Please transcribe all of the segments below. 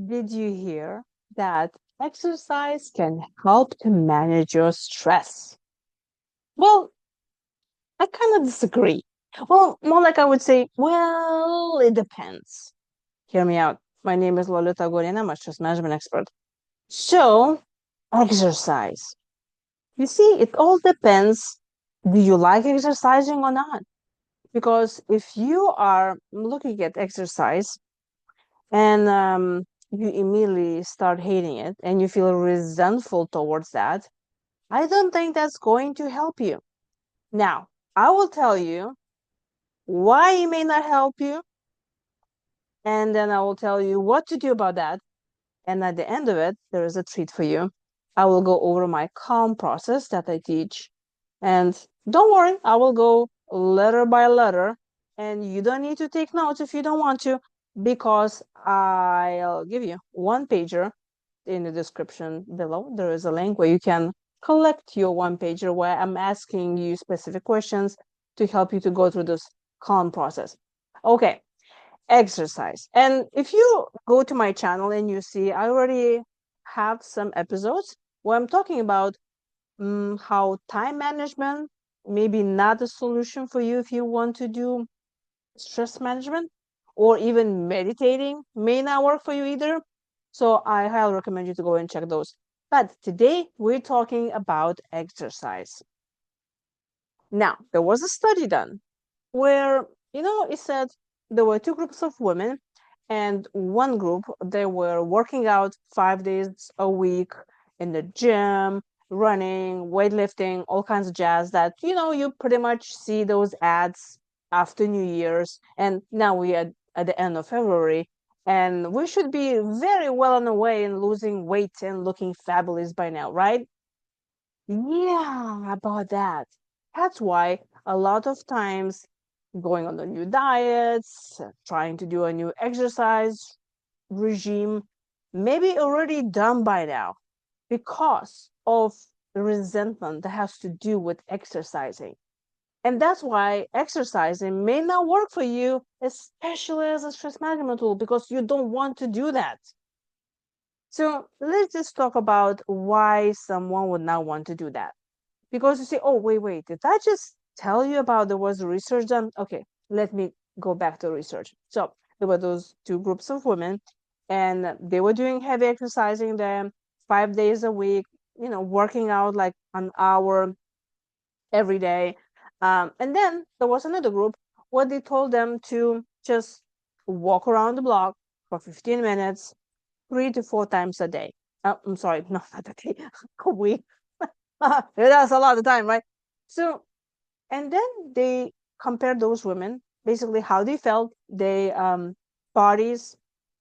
Did you hear that exercise can help to manage your stress? Well, I kind of disagree. Well, more like I would say, well, it depends. Hear me out. My name is Lolita Gorina. I'm a stress management expert. So, exercise. You see, it all depends. Do you like exercising or not? Because if you are looking at exercise and you immediately start hating it and you feel resentful towards that, I don't think that's going to help you. Now, I will tell you why it may not help you, and then I will tell you what to do about that. And at the end of it, there is a treat for you. I will go over my calm process that I teach. And don't worry, I will go letter by letter. And you don't need to take notes if you don't want to, because I'll give you one pager in the description below. There is a link where you can collect your one pager where I'm asking you specific questions to help you to go through this calm process. Okay, exercise. And if you go to my channel and you see, I already have some episodes where I'm talking about how time management maybe not a solution for you if you want to do stress management, or even meditating may not work for you either. So I highly recommend you to go and check those. But today we're talking about exercise. Now, there was a study done where, it said there were two groups of women, and one group, they were working out 5 days a week in the gym, running, weightlifting, all kinds of jazz that, you pretty much see those ads after New Year's. And now we are at the end of February, and we should be very well on the way in losing weight and looking fabulous by now, right? Yeah, about that. That's why a lot of times going on the new diets, trying to do a new exercise regime, maybe already done by now because of the resentment that has to do with exercising. And that's why exercising may not work for you, especially as a stress management tool, because you don't want to do that. So let's just talk about why someone would not want to do that. Because you say, oh, wait, did I just tell you about there was research done? Okay, let me go back to research. So there were those two groups of women, and they were doing heavy exercising them 5 days a week, working out like an hour every day. And then there was another group where they told them to just walk around the block for 15 minutes, 3 to 4 times a day. I'm sorry, not a day, a week. That's a lot of time, right? So, and then they compared those women, basically how they felt, they bodies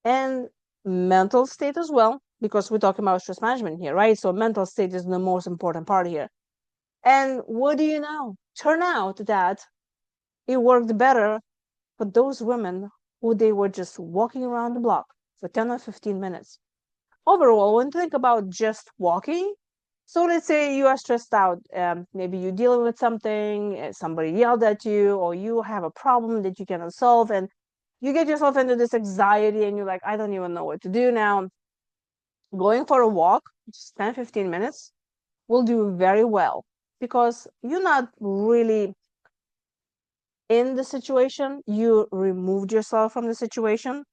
and mental state as well, because we're talking about stress management here, right? So mental state is the most important part here. And what do you know? Turn out that it worked better for those women who they were just walking around the block for 10 or 15 minutes. Overall, when you think about just walking, so let's say you are stressed out, maybe you're dealing with something, somebody yelled at you, or you have a problem that you cannot solve, and you get yourself into this anxiety and you're like, I don't even know what to do now. Going for a walk, just 10, 15 minutes, will do very well because you're not really in the situation. You removed yourself from the situation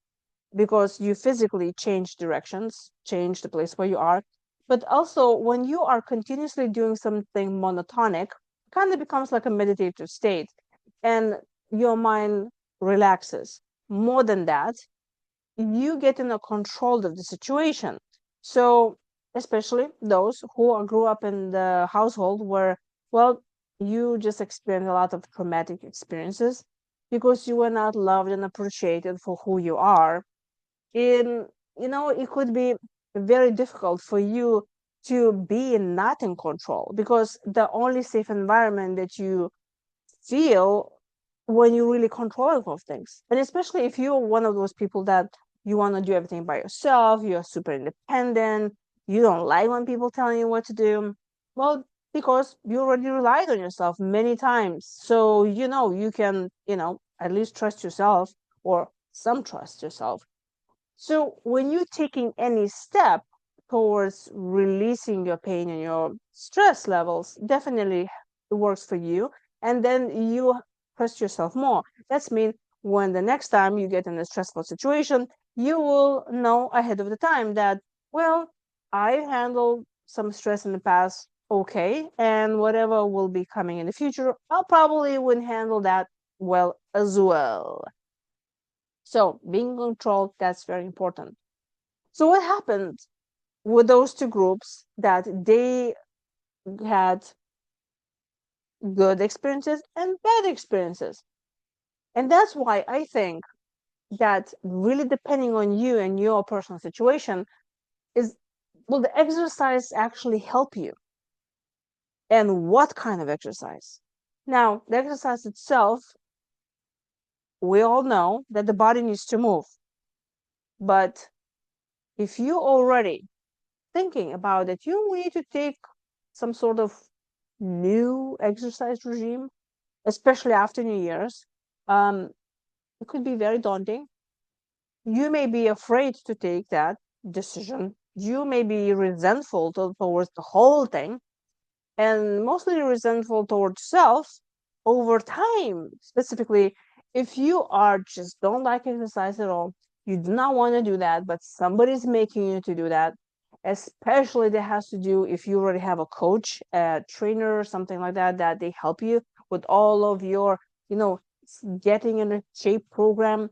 because you physically change directions, change the place where you are. But also, when you are continuously doing something monotonic, kind of becomes like a meditative state, and your mind relaxes. More than that, you get in a control of the situation. So, especially those who grew up in the household where, well, you just experienced a lot of traumatic experiences because you were not loved and appreciated for who you are, in it could be very difficult for you to be not in control, because the only safe environment that you feel when you really control of things, and especially if you're one of those people that you want to do everything by yourself, you're super independent, you don't like when people telling you what to do, well, because you already relied on yourself many times, so you can at least trust yourself, or some trust yourself. So when you're taking any step towards releasing your pain and your stress levels, definitely it works for you. And then you trust yourself more. That's mean when the next time you get in a stressful situation, you will know ahead of the time that, well, I handled some stress in the past okay, and whatever will be coming in the future, I'll probably would handle that well as well. So being controlled, that's very important. So what happened with those two groups that they had good experiences and bad experiences? And that's why I think that really depending on you and your personal situation is, will the exercise actually help you? And what kind of exercise? Now, the exercise itself, we all know that the body needs to move. But if you already thinking about it, you need to take some sort of new exercise regime, especially after New Year's. Um, it could be very daunting. You may be afraid to take that decision. You may be resentful towards the whole thing, and mostly resentful towards self over time. Specifically, if you are just don't like exercise at all, you do not want to do that, but somebody's making you to do that. Especially that has to do if you already have a coach, a trainer, or something like that, that they help you with all of your, you know, getting in a shape program.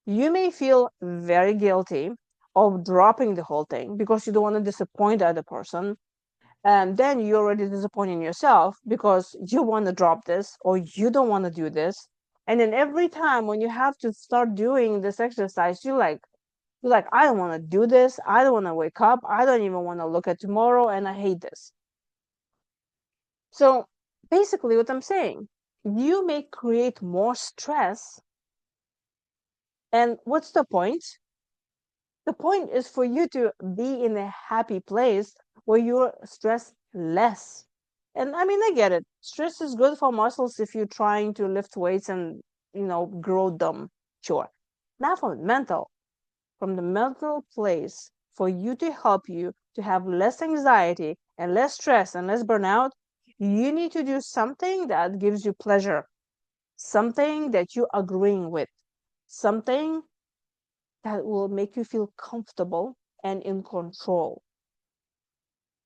You may feel very guilty of dropping the whole thing because you don't want to disappoint the other person, and then you're already disappointing yourself because you want to drop this or you don't want to do this. And then every time when you have to start doing this exercise, you're like, I don't want to do this, I don't want to wake up, I don't even want to look at tomorrow, and I hate this. So basically what I'm saying, you may create more stress. And what's the point? The point is for you to be in a happy place where you're stressed less. And I mean, I get it. Stress is good for muscles if you're trying to lift weights and, grow them. Sure. Not for mental. From the mental place, for you to help you to have less anxiety and less stress and less burnout, you need to do something that gives you pleasure, something that you're agreeing with, something that will make you feel comfortable and in control.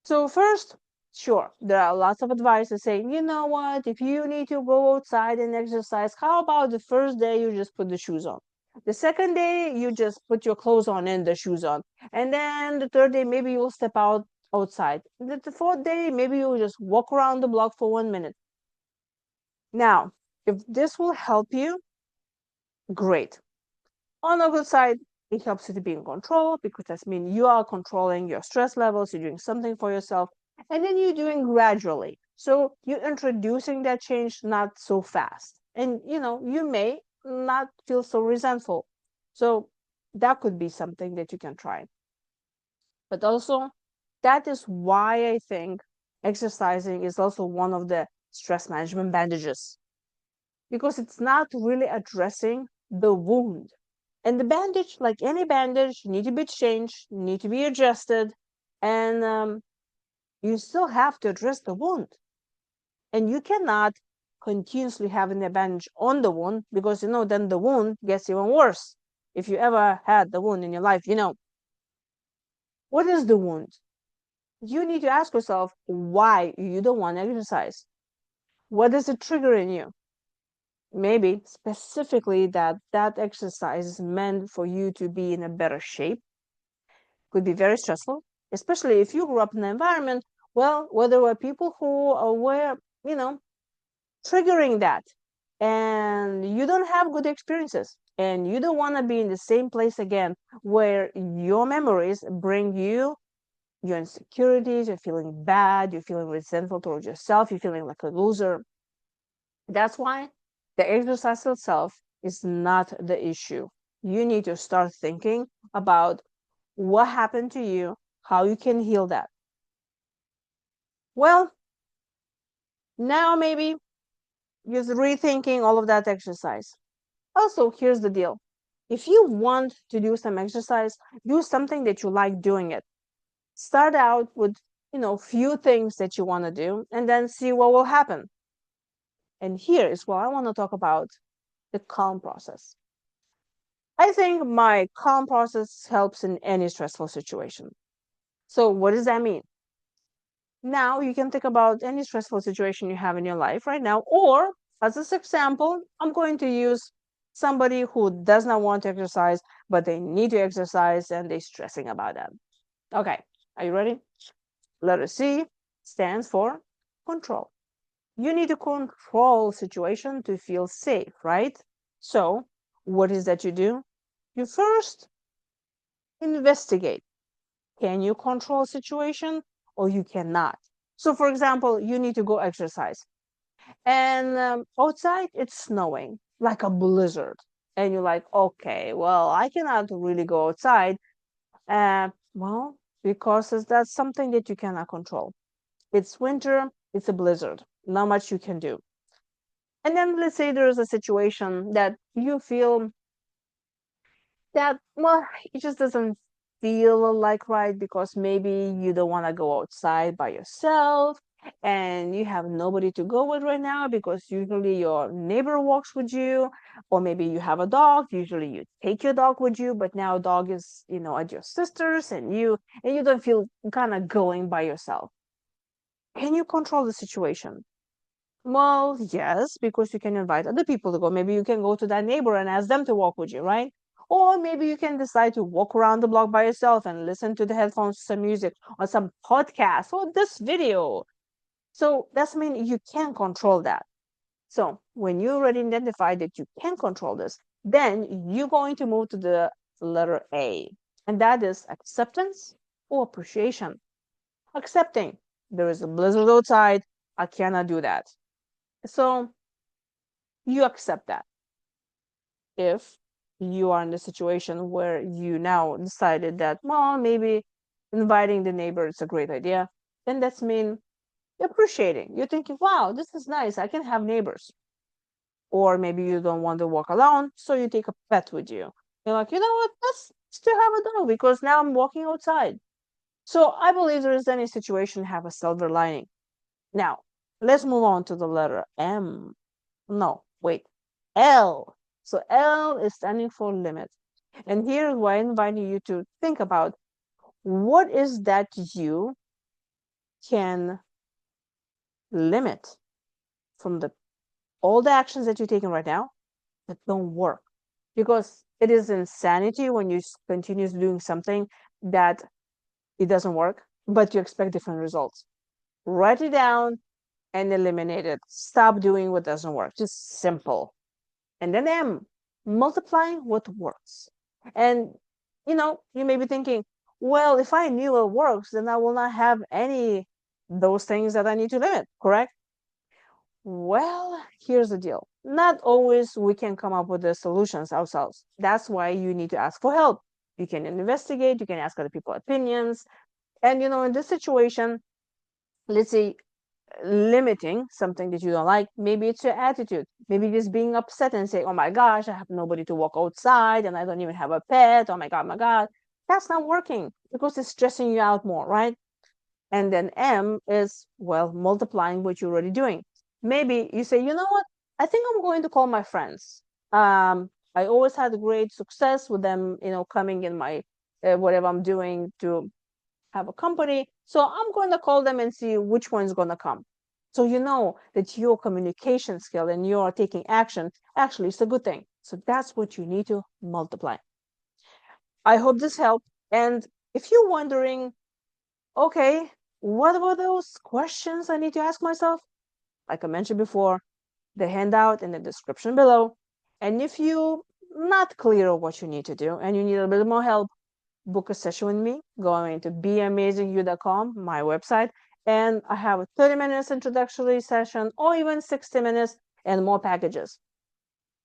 So first, sure, there are lots of advice saying, you know what, if you need to go outside and exercise, how about the first day you just put the shoes on? The second day you just put your clothes on and the shoes on. And then the third day maybe you'll step outside. The fourth day maybe you'll just walk around the block for 1 minute. Now, if this will help you, great. On the good side, it helps you to be in control because that means you are controlling your stress levels, you're doing something for yourself, and then you're doing gradually. So you're introducing that change not so fast. And you may not feel so resentful. So that could be something that you can try. But also, that is why I think exercising is also one of the stress management bandages because it's not really addressing the wound. And the bandage, like any bandage, need to be changed, need to be adjusted, and you still have to address the wound. And you cannot continuously having a bandage on the wound because then the wound gets even worse. If you ever had the wound in your life, what is the wound? You need to ask yourself why you don't want to exercise. What is it triggering you? Maybe specifically that exercise is meant for you to be in a better shape. Could be very stressful, especially if you grew up in an environment, well, where there were people who were, triggering that, and you don't have good experiences, and you don't want to be in the same place again where your memories bring you your insecurities, you're feeling bad, you're feeling resentful towards yourself, you're feeling like a loser. That's why the exercise itself is not the issue. You need to start thinking about what happened to you, how you can heal that. Well, now maybe just rethinking all of that exercise. Also, here's the deal. If you want to do some exercise, do something that you like doing it. Start out with, few things that you want to do and then see what will happen. And here is what I want to talk about, the calm process. I think my calm process helps in any stressful situation. So, what does that mean? Now, you can think about any stressful situation you have in your life right now, or as this example, I'm going to use somebody who does not want to exercise, but they need to exercise and they're stressing about that. Okay, are you ready? Letter C stands for control. You need to control situation to feel safe, right? So, what is that you do? You first investigate. Can you control situation or you cannot? So, for example, you need to go exercise, and outside it's snowing like a blizzard, and you're like, okay, well, I cannot really go outside. Well, because that's something that you cannot control. It's winter, it's a blizzard, not much you can do. And then let's say there is a situation that you feel that, well, it just doesn't feel like right because maybe you don't want to go outside by yourself and you have nobody to go with right now because usually your neighbor walks with you, or maybe you have a dog, usually you take your dog with you, but now dog is, at your sister's, and you don't feel kind of going by yourself. Can you control the situation? Well, yes, because you can invite other people to go. Maybe you can go to that neighbor and ask them to walk with you, right? Or maybe you can decide to walk around the block by yourself and listen to the headphones, some music, or some podcast, or this video. So that's mean you can control that. So when you already identify that you can control this, then you're going to move to the letter A, and that is acceptance or appreciation. Accepting there is a blizzard outside, I cannot do that. So you accept that. If you are in the situation where you now decided that, well, maybe inviting the neighbor is a great idea, then that's mean appreciating. You're thinking, wow, this is nice. I can have neighbors. Or maybe you don't want to walk alone, so you take a pet with you. You're like, you know what? Let's still have a dog because now I'm walking outside. So I believe there is any situation have a silver lining. Now, let's move on to the letter M. No, wait, L. So L is standing for limit. And here is why I invite you to think about what is that you can limit from the all the actions that you're taking right now that don't work. Because it is insanity when you continue doing something that it doesn't work, but you expect different results. Write it down and eliminate it. Stop doing what doesn't work. Just simple. And then M, multiplying what works. And you may be thinking, well, if I knew what works, then I will not have any those things that I need to limit, correct? Well, here's the deal. Not always we can come up with the solutions ourselves. That's why you need to ask for help. You can investigate, you can ask other people opinions. And in this situation, let's say limiting something that you don't like, maybe it's your attitude, maybe just being upset and say, oh my gosh, I have nobody to walk outside and I don't even have a pet, oh my god, that's not working because it's stressing you out more, right? And then M is, well, multiplying what you're already doing. Maybe you say, you know what, I think I'm going to call my friends. I always had great success with them, coming in my whatever I'm doing to have a company. So I'm going to call them and see which one's going to come. So you know that your communication skill and you're taking action actually is a good thing. So that's what you need to multiply. I hope this helped. And if you're wondering, okay, what about those questions I need to ask myself? Like I mentioned before, the handout in the description below. And if you're not clear of what you need to do and you need a bit more help, book a session with me, going to beamazingyou.com, my website, and I have a 30 minutes introductory session or even 60 minutes and more packages.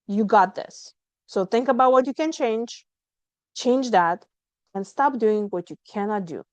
You got this. So think about what you can change that, and stop doing what you cannot do.